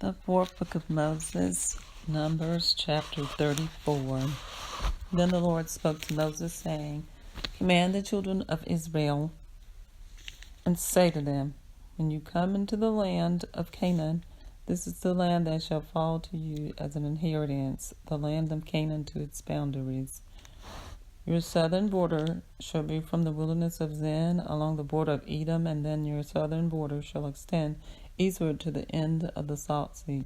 The fourth book of Moses, Numbers chapter 34. Then the Lord spoke to Moses, saying, Command the children of Israel, and say to them, When you come into the land of Canaan, this is the land that shall fall to you as an inheritance, the land of Canaan to its boundaries. Your southern border shall be from the wilderness of Zin along the border of Edom, and then your southern border shall extend eastward to the end of the Salt Sea.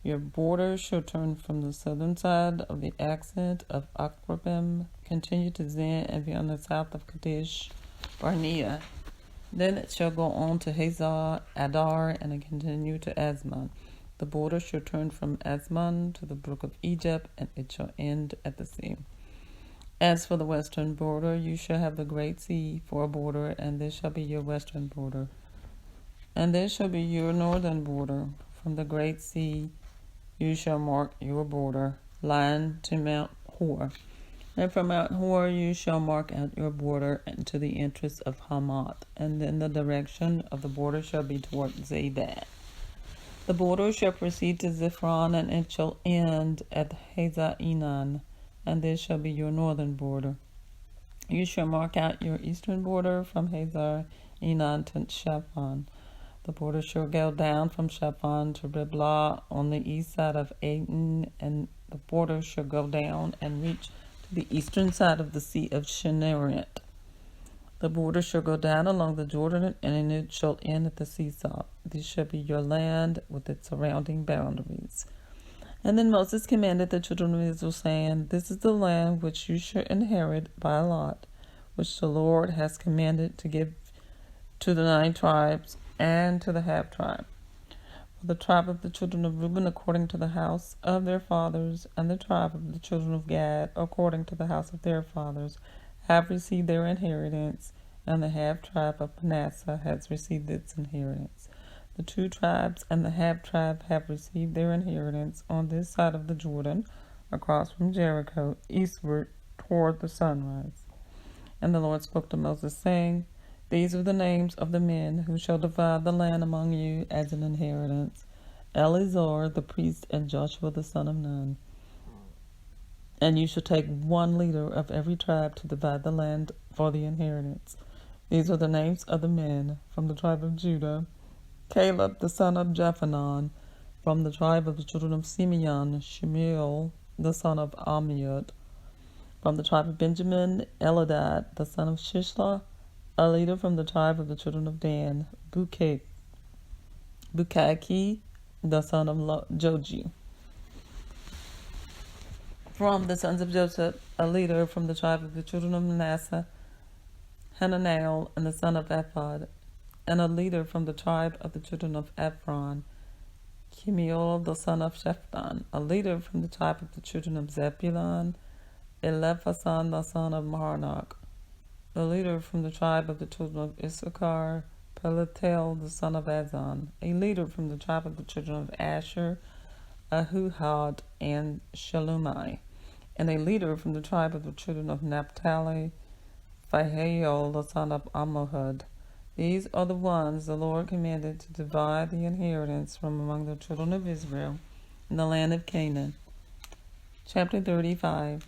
Your border shall turn from the southern side of the ascent of Akrabim, continue to Zin, and be on the south of Kadesh Barnea. Then it shall go on to Hazar Adar, and continue to Asmon. The border shall turn from Asmon to the brook of Egypt, and it shall end at the sea. As for the western border, you shall have the great sea for a border, and this shall be your western border. And this shall be your northern border. From the great sea you shall mark your border, line to Mount Hor. And from Mount Hor you shall mark out your border to the entrance of Hamath, and then the direction of the border shall be toward Zedad. The border shall proceed to Ziphron, and it shall end at Hazar Enan, and this shall be your northern border. You shall mark out your eastern border from Hazar Enan to Shaphan. The border shall go down from Shaphan to Riblah on the east side of Aden, and the border shall go down and reach to the eastern side of the Sea of Shinneret. The border shall go down along the Jordan, and it shall end at the seesaw. This shall be your land with its surrounding boundaries. And then Moses commanded the children of Israel, saying, This is the land which you shall inherit by lot, which the Lord has commanded to give to the 9 tribes and to the half-tribe. For the tribe of the children of Reuben according to the house of their fathers, and the tribe of the children of Gad according to the house of their fathers, have received their inheritance, and the half-tribe of Manasseh has received its inheritance. The 2 tribes and the half-tribe have received their inheritance on this side of the Jordan, across from Jericho, eastward toward the sunrise. And the Lord spoke to Moses, saying, These are the names of the men who shall divide the land among you as an inheritance: Eleazar the priest, and Joshua the son of Nun. And you shall take 1 leader of every tribe to divide the land for the inheritance. These are the names of the men from the tribe of Judah: Caleb the son of Jephunneh; from the tribe of the children of Simeon, Shemuel the son of Ammiud; from the tribe of Benjamin, Eladad the son of Shishlah; a leader from the tribe of the children of Dan, Bukaki the son of Joji; from the sons of Joseph, a leader from the tribe of the children of Manasseh, Hananiel and the son of Ephod; and a leader from the tribe of the children of Ephron, Chemiel the son of Shephan; a leader from the tribe of the children of Zebulun, Eliphasan the son of Mahanach; a leader from the tribe of the children of Issachar, Pelatel the son of Azan; a leader from the tribe of the children of Asher, Ahuhad and Shalomai; and a leader from the tribe of the children of Naphtali, Phahiel the son of Ammihud. These are the ones the Lord commanded to divide the inheritance from among the children of Israel in the land of Canaan. Chapter 35.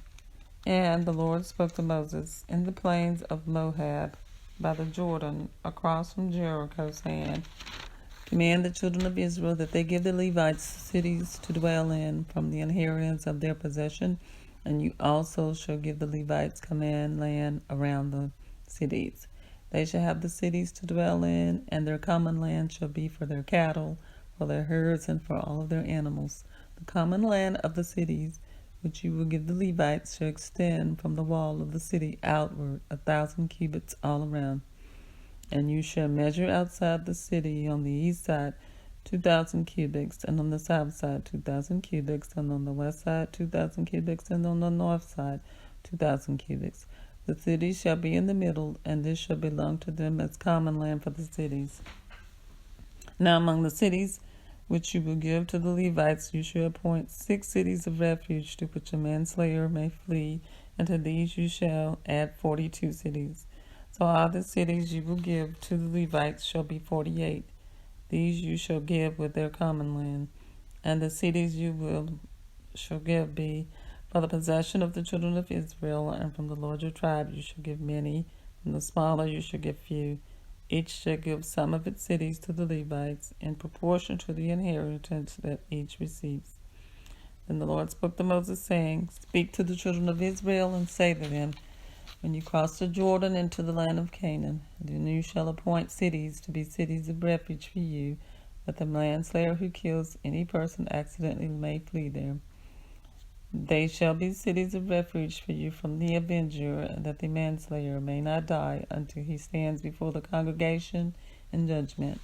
And the Lord spoke to Moses in the plains of Moab by the Jordan, across from Jericho, saying, Command the children of Israel that they give the Levites cities to dwell in from the inheritance of their possession, and you also shall give the Levites command land around the cities. They shall have the cities to dwell in, and their common land shall be for their cattle, for their herds, and for all of their animals. The common land of the cities, which you will give the Levites, shall extend from the wall of the city outward 1,000 cubits all around. And you shall measure outside the city on the east side 2,000 cubits, and on the south side 2,000 cubits, and on the west side 2,000 cubits, and on the north side 2,000 cubits. The cities shall be in the middle, and this shall belong to them as common land for the cities. Now among the cities which you will give to the Levites, you shall appoint 6 cities of refuge to which a manslayer may flee, and to these you shall add 42 cities. So all the cities you will give to the Levites shall be 48. These you shall give with their common land. And the cities shall give be for the possession of the children of Israel, and from the larger tribe you shall give many, from the smaller you shall give few. Each shall give some of its cities to the Levites, in proportion to the inheritance that each receives. Then the Lord spoke to Moses, saying, Speak to the children of Israel, and say to them, When you cross the Jordan into the land of Canaan, then you shall appoint cities to be cities of refuge for you, that the manslayer who kills any person accidentally may flee there. They shall be cities of refuge for you from the avenger, that the manslayer may not die until he stands before the congregation in judgment.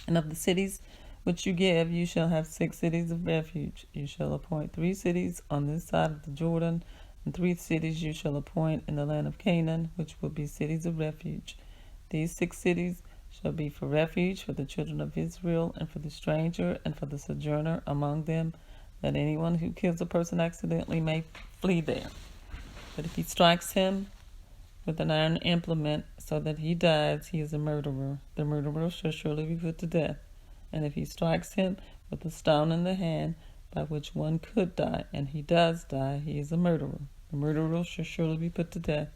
And of the cities which you give, you shall have 6 cities of refuge. You shall appoint 3 cities on this side of the Jordan, and 3 cities you shall appoint in the land of Canaan, which will be cities of refuge. These 6 cities shall be for refuge for the children of Israel, and for the stranger, and for the sojourner among them, that anyone who kills a person accidentally may flee there. But if he strikes him with an iron implement so that he dies, he is a murderer. The murderer shall surely be put to death. And if he strikes him with a stone in the hand, by which one could die, and he does die, he is a murderer. The murderer shall surely be put to death.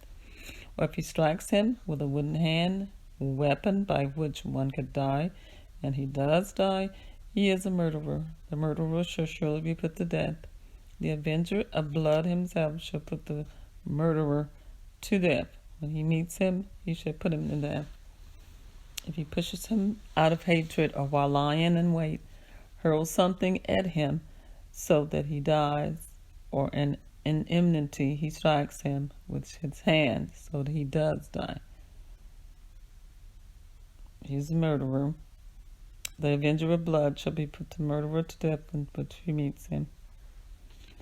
Or if he strikes him with a wooden weapon by which one could die, and he does die, he is a murderer. The murderer shall surely be put to death. The avenger of blood himself shall put the murderer to death. When he meets him, he shall put him to death. If he pushes him out of hatred, or while lying in wait, hurls something at him so that he dies, or in enmity he strikes him with his hand so that he does die, he is a murderer. The avenger of blood shall be put the murderer to death when he meets him.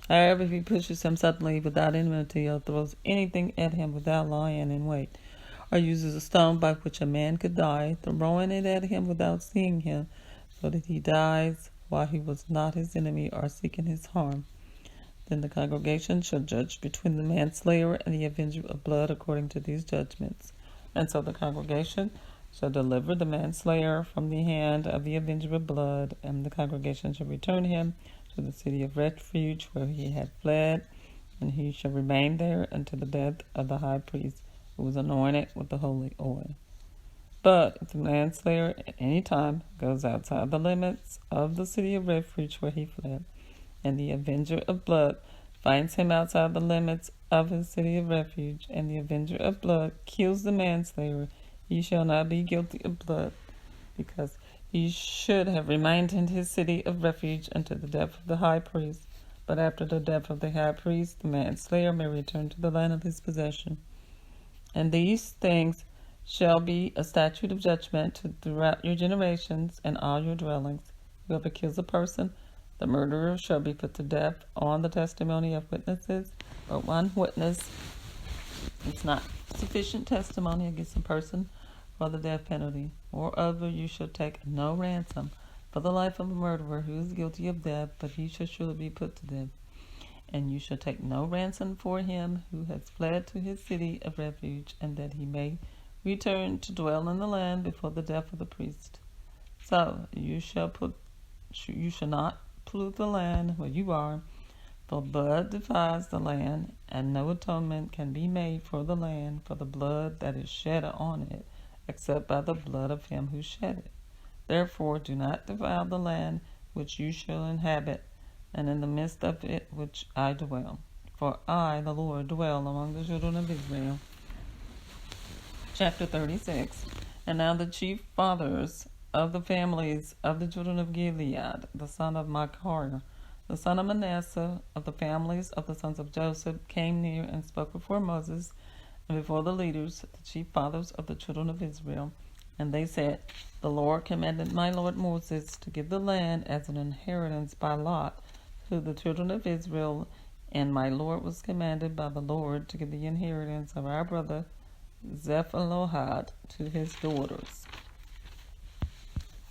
However, if he pushes him suddenly without enmity, or throws anything at him without lying in wait, or uses a stone by which a man could die, throwing it at him without seeing him, so that he dies while he was not his enemy or seeking his harm, then the congregation shall judge between the manslayer and the avenger of blood according to these judgments. And so the congregation shall deliver the manslayer from the hand of the avenger of blood, and the congregation shall return him to the city of refuge where he had fled, and he shall remain there until the death of the high priest, who was anointed with the holy oil. But if the manslayer at any time goes outside the limits of the city of refuge where he fled, and the avenger of blood finds him outside the limits of his city of refuge, and the avenger of blood kills the manslayer, he shall not be guilty of blood, because he should have remained in his city of refuge until the death of the high priest. But after the death of the high priest, the manslayer may return to the land of his possession. And these things shall be a statute of judgment throughout your generations and all your dwellings. Whoever kills a person, the murderer shall be put to death on the testimony of witnesses. But one witness is not sufficient testimony against a person for the death penalty. Moreover, you shall take no ransom for the life of a murderer who is guilty of death, but he shall surely be put to death. And you shall take no ransom for him who has fled to his city of refuge, and that he may return to dwell in the land before the death of the priest. So you shall not pollute the land where you are, for blood defiles the land, and no atonement can be made for the land for the blood that is shed on it, except by the blood of him who shed it. Therefore do not defile the land which you shall inhabit, and in the midst of it which I dwell. For I, the Lord, dwell among the children of Israel. Chapter 36. And now the chief fathers of the families of the children of Gilead, the son of Machir, the son of Manasseh, of the families of the sons of Joseph, came near and spoke before Moses and before the leaders, the chief fathers of the children of Israel. And they said, The Lord commanded my lord Moses to give the land as an inheritance by lot to the children of Israel, and my lord was commanded by the Lord to give the inheritance of our brother Zephalohad to his daughters.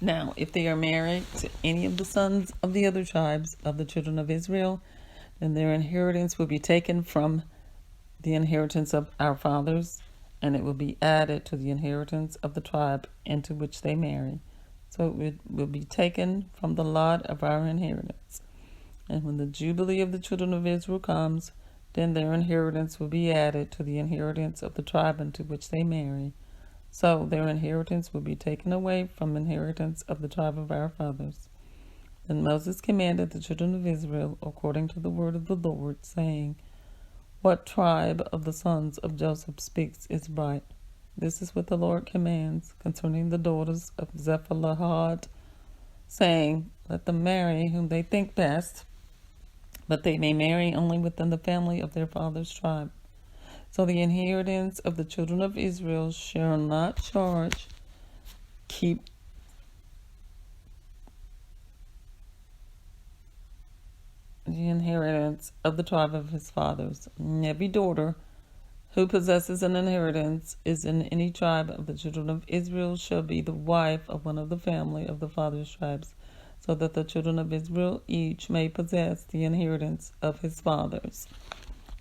Now, if they are married to any of the sons of the other tribes of the children of Israel, then their inheritance will be taken from the inheritance of our fathers, and it will be added to the inheritance of the tribe into which they marry. so it will be taken from the lot of our inheritance. And when the Jubilee of the children of Israel comes, then their inheritance will be added to the inheritance of the tribe into which they marry. So their inheritance will be taken away from inheritance of the tribe of our fathers. Then Moses commanded the children of Israel according to the word of the Lord, saying, What tribe of the sons of Joseph speaks is right? This is what the Lord commands concerning the daughters of Zephalahed, saying, Let them marry whom they think best, but they may marry only within the family of their father's tribe. So the inheritance of the children of Israel shall not keep the inheritance of the tribe of his fathers. And every daughter who possesses an inheritance is in any tribe of the children of Israel shall be the wife of one of the family of the father's tribes, so that the children of Israel each may possess the inheritance of his fathers.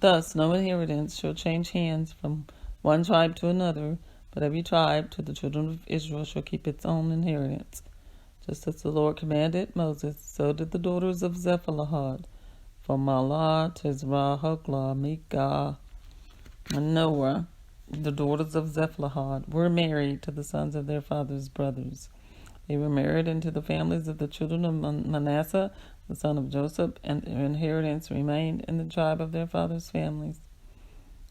Thus no inheritance shall change hands from one tribe to another, but every tribe to the children of Israel shall keep its own inheritance. Just as the Lord commanded Moses, so did the daughters of Zephalahed, from Mahlah, Tizrah, Hoglah, Mikah, and Noah. The daughters of Zephalahed were married to the sons of their father's brothers. They were married into the families of the children of Manasseh, the son of Joseph, and their inheritance remained in the tribe of their fathers' families.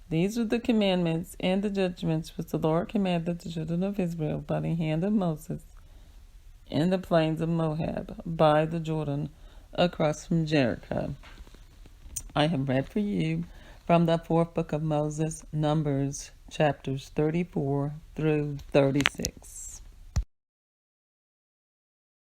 These are the commandments and the judgments which the Lord commanded the children of Israel by the hand of Moses in the plains of Moab, by the Jordan, across from Jericho. I have read for you from the fourth book of Moses, Numbers, chapters 34 through 36.